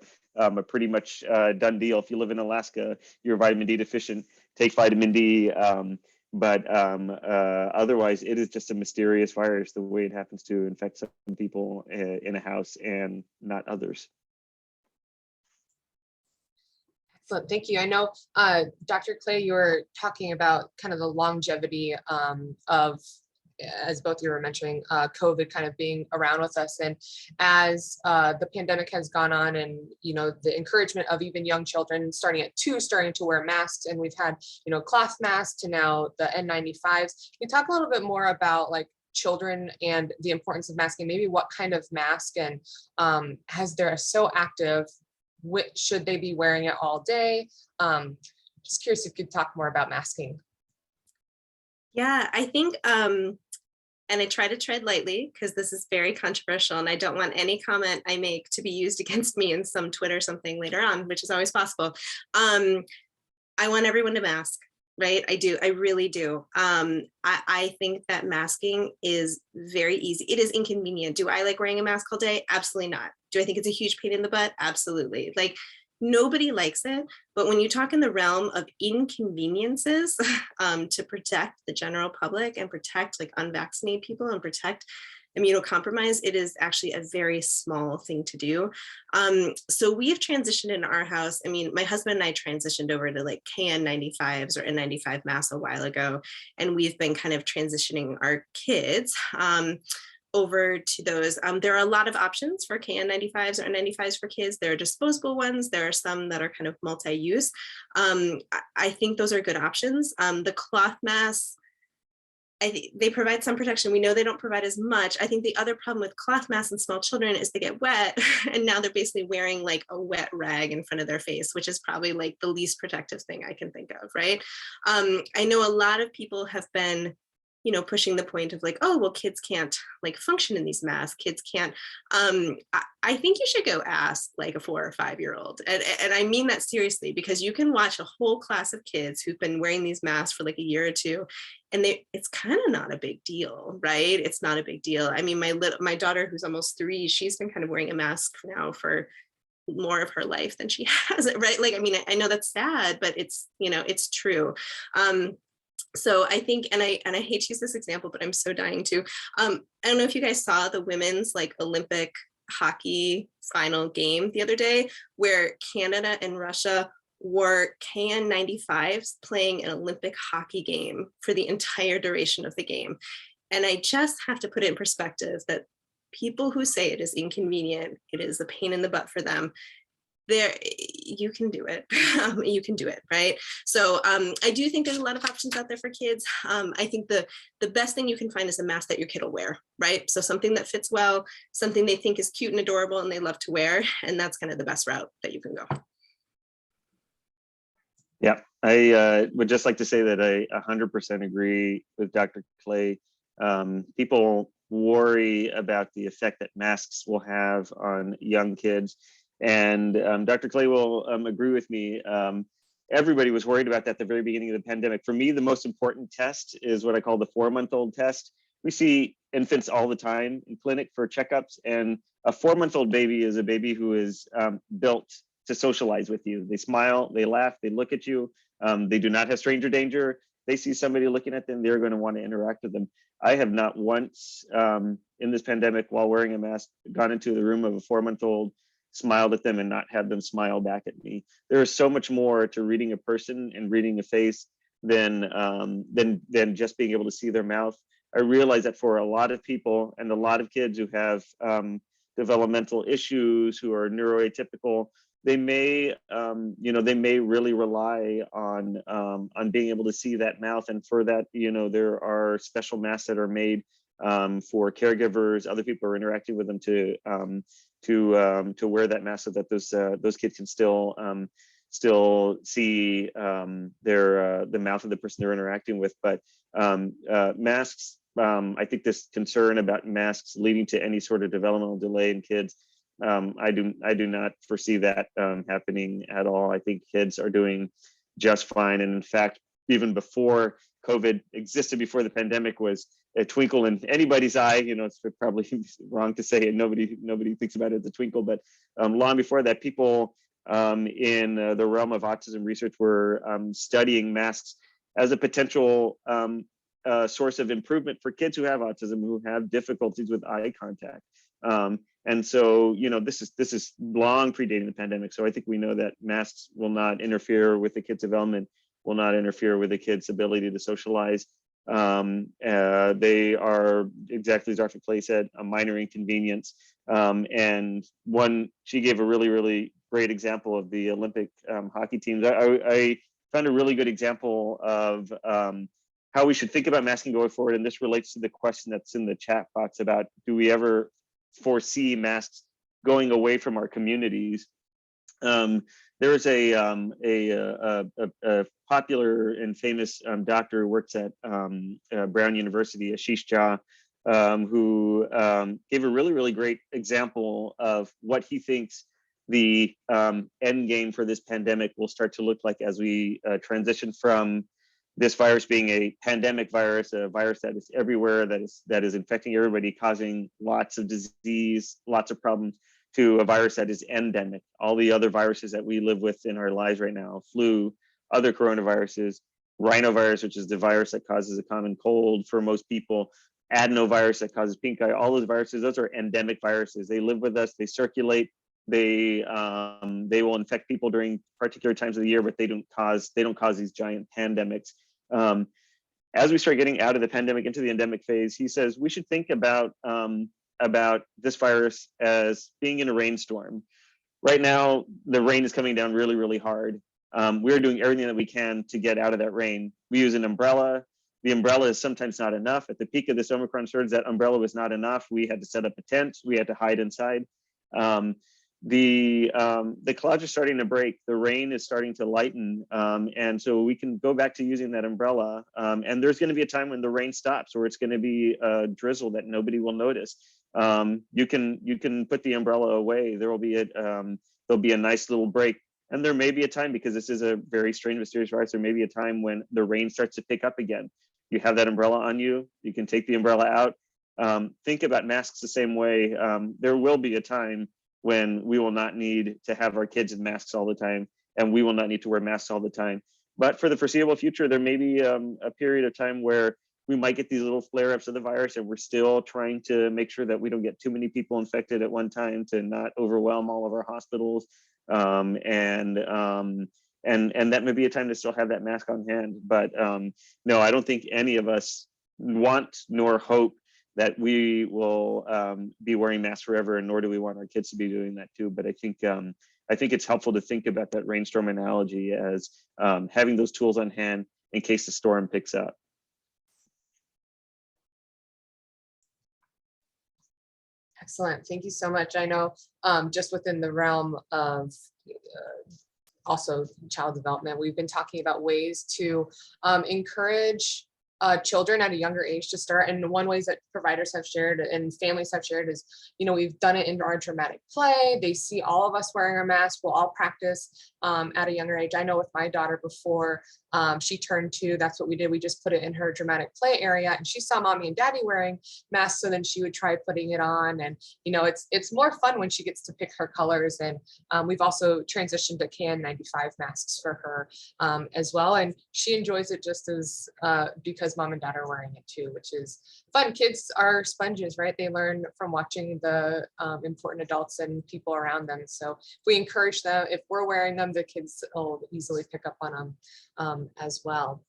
S5: pretty much done deal. If you live in Alaska, you're vitamin D deficient, take vitamin D. But otherwise, it is just a mysterious virus, the way it happens to infect some people in a house and not others.
S1: Excellent, thank you. I know, Dr. Clay, you were talking about kind of the longevity of, as both you were mentioning, COVID kind of being around with us. And as the pandemic has gone on, and, the encouragement of even young children starting at 2, starting to wear masks, and we've had, cloth masks to now the N95s. Can you talk a little bit more about like children and the importance of masking, maybe what kind of mask, and as they're so active, should they be wearing it all day? Just curious if you could talk more about masking.
S4: Yeah, I think, and I try to tread lightly because this is very controversial and I don't want any comment I make to be used against me in some Twitter something later on, which is always possible. I want everyone to mask, right? I do, I really do. I think that masking is very easy. It is inconvenient. Do I like wearing a mask all day? Absolutely not. Do I think it's a huge pain in the butt? Absolutely. Like, nobody likes it, but when you talk in the realm of inconveniences to protect the general public and protect like unvaccinated people and protect immunocompromised, it is actually a very small thing to do. So we have transitioned in our house. I mean, my husband and I transitioned over to like KN95s or N95 masks a while ago, and we've been kind of transitioning our kids over to those. There are a lot of options for KN95s or N95s for kids. There are disposable ones. There are some that are kind of multi-use. I think those are good options. The cloth masks, I think they provide some protection. We know they don't provide as much. I think the other problem with cloth masks in small children is they get wet, and now they're basically wearing like a wet rag in front of their face, which is probably like the least protective thing I can think of, right? I know a lot of people have been pushing the point of like, oh, well, kids can't like function in these masks. Kids can't. I think you should go ask like a 4 or 5-year-old. And I mean that seriously, because you can watch a whole class of kids who've been wearing these masks for like a year or two, and it's kind of not a big deal, right? It's not a big deal. I mean, my daughter, who's almost 3, she's been kind of wearing a mask now for more of her life than she has it, right? Like, I mean, I know that's sad, but it's, it's true. So I think, and I hate to use this example, but I'm so dying to. I don't know if you guys saw the women's like Olympic hockey final game the other day, where Canada and Russia wore KN95s playing an Olympic hockey game for the entire duration of the game. And I just have to put it in perspective that people who say it is inconvenient, it is a pain in the butt for them, you can do it. You can do it, right? So I do think there's a lot of options out there for kids. I think the best thing you can find is a mask that your kid will wear, right? So something that fits well, something they think is cute and adorable and they love to wear, and that's kind of the best route that you can go.
S5: Yeah, I would just like to say that I 100% agree with Dr. Clay. People worry about the effect that masks will have on young kids. And Dr. Clay will agree with me. Everybody was worried about that at the very beginning of the pandemic. For me, the most important test is what I call the 4-month-old test. We see infants all the time in clinic for checkups, and a 4-month-old baby is a baby who is built to socialize with you. They smile, they laugh, they look at you. They do not have stranger danger. They see somebody looking at them, they're going to want to interact with them. I have not once in this pandemic, while wearing a mask, gone into the room of a 4-month-old, smiled at them, and not had them smile back at me. There is so much more to reading a person and reading a face than just being able to see their mouth. I realize that for a lot of people and a lot of kids who have developmental issues, who are neuroatypical, they may really rely on being able to see that mouth. And for that, there are special masks that are made for caregivers, other people who are interacting with them to wear that mask so that those kids can still see the mouth of the person they're interacting with. But masks, I think this concern about masks leading to any sort of developmental delay in kids, I do not foresee that happening at all. I think kids are doing just fine. And in fact, even before COVID existed, before the pandemic was a twinkle in anybody's eye, it's probably wrong to say it. Nobody thinks about it as a twinkle, but long before that, people in the realm of autism research were studying masks as a potential source of improvement for kids who have autism, who have difficulties with eye contact. And so, this is long predating the pandemic. So I think we know that masks will not interfere with the kid's development, will not interfere with the kid's ability to socialize. They are, exactly as Dr. Clay said, a minor inconvenience. And she gave a really, really great example of the Olympic hockey teams. I found a really good example of how we should think about masking going forward. And this relates to the question that's in the chat box about, do we ever foresee masks going away from our communities? There is a popular and famous doctor who works at Brown University, Ashish Jha, who gave a really, really great example of what he thinks the end game for this pandemic will start to look like as we transition from this virus being a pandemic virus, a virus that is everywhere, that is infecting everybody, causing lots of disease, lots of problems, to a virus that is endemic. All the other viruses that we live with in our lives right now, flu, other coronaviruses, rhinovirus, which is the virus that causes a common cold for most people, adenovirus that causes pink eye, all those viruses, those are endemic viruses. They live with us, they circulate, they will infect people during particular times of the year, but they don't cause these giant pandemics. As we start getting out of the pandemic into the endemic phase, he says we should think about this virus as being in a rainstorm. Right now, the rain is coming down really, really hard. We're doing everything that we can to get out of that rain. We use an umbrella. The umbrella is sometimes not enough. At the peak of this Omicron surge, that umbrella was not enough. We had to set up a tent. We had to hide inside. the clouds are starting to break, the rain is starting to lighten, and so we can go back to using that umbrella. And there's going to be a time when the rain stops, or it's going to be a drizzle that nobody will notice. You can put the umbrella away. There'll be a nice little break. And there may be a time, because this is a very strange, mysterious virus, there may be a time when the rain starts to pick up again. You have that umbrella on you, you can take the umbrella out. Think about masks the same way. There will be a time when we will not need to have our kids in masks all the time, and we will not need to wear masks all the time. But for the foreseeable future, there may be a period of time where we might get these little flare-ups of the virus, and we're still trying to make sure that we don't get too many people infected at one time to not overwhelm all of our hospitals. And that may be a time to still have that mask on hand. But no, I don't think any of us want nor hope that we will be wearing masks forever, and nor do we want our kids to be doing that too. But I think it's helpful to think about that rainstorm analogy as having those tools on hand in case the storm picks up.
S1: Excellent. Thank you so much. I know just within the realm of also child development, we've been talking about ways to encourage children at a younger age to start. And one ways that providers have shared and families have shared is, we've done it in our dramatic play. They see all of us wearing our masks. We'll all practice at a younger age. I know with my daughter before she turned 2, that's what we did. We just put it in her dramatic play area, and she saw mommy and daddy wearing masks. So then she would try putting it on, and it's more fun when she gets to pick her colors. And we've also transitioned to KN95 masks for her as well. And she enjoys it just as because mom and dad are wearing it too, which is fun. Kids are sponges, right? They learn from watching the important adults and people around them. So if we encourage them, if we're wearing them, the kids will easily pick up on them as well.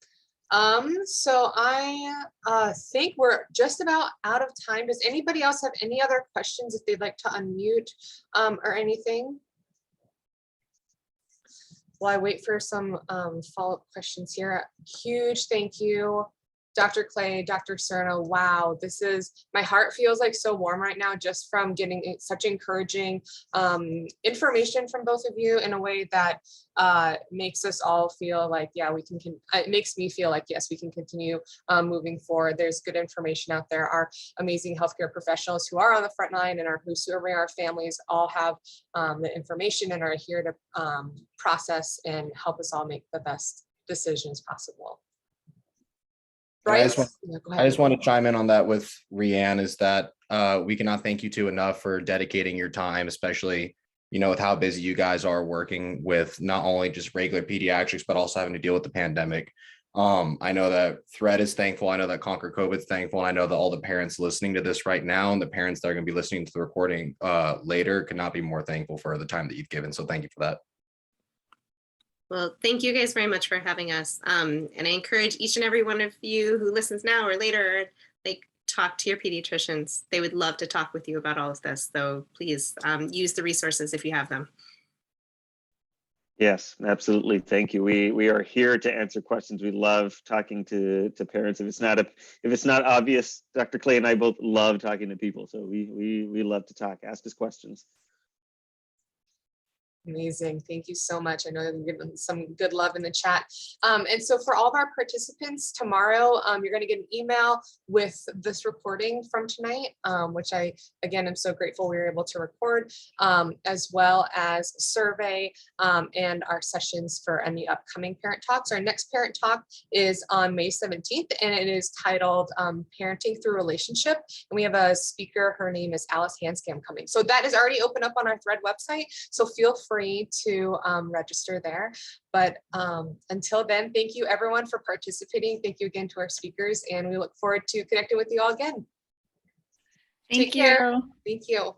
S1: So I think we're just about out of time. Does anybody else have any other questions if they'd like to unmute or anything? While I wait for some follow-up questions here. Huge thank you, Dr. Clay, Dr. Cerna. Wow, my heart feels like so warm right now just from getting such encouraging information from both of you in a way that makes us all feel like, yeah, it makes me feel like, yes, we can continue moving forward. There's good information out there. Our amazing healthcare professionals who are on the front line and who serving our families all have the information and are here to process and help us all make the best decisions possible. Bryce?
S3: I just want to chime in on that with Rianne, is that we cannot thank you two enough for dedicating your time, especially, with how busy you guys are working with not only just regular pediatrics, but also having to deal with the pandemic. I know that Thread is thankful. I know that Conquer COVID is thankful. And I know that all the parents listening to this right now and the parents that are going to be listening to the recording later could not be more thankful for the time that you've given. So thank you for that.
S4: Well, thank you guys very much for having us. And I encourage each and every one of you who listens now or later, talk to your pediatricians. They would love to talk with you about all of this. So please use the resources if you have them.
S5: Yes, absolutely. Thank you. We are here to answer questions. We love talking to parents. If it's not obvious, Dr. Clay and I both love talking to people. So we love to talk. Ask us questions.
S1: Amazing. Thank you so much. I know you've given some good love in the chat. And so for all of our participants tomorrow, you're going to get an email with this recording from tonight, which I, again, am so grateful we were able to record, as well as survey and our sessions for any upcoming parent talks. Our next parent talk is on May 17th, and it is titled Parenting Through Relationship. And we have a speaker, her name is Alice Hanscom, coming. So that is already open up on our Thread website. So feel free to register there. But until then, thank you everyone for participating. Thank you again to our speakers, and we look forward to connecting with you all again.
S2: Thank you.
S1: Thank you.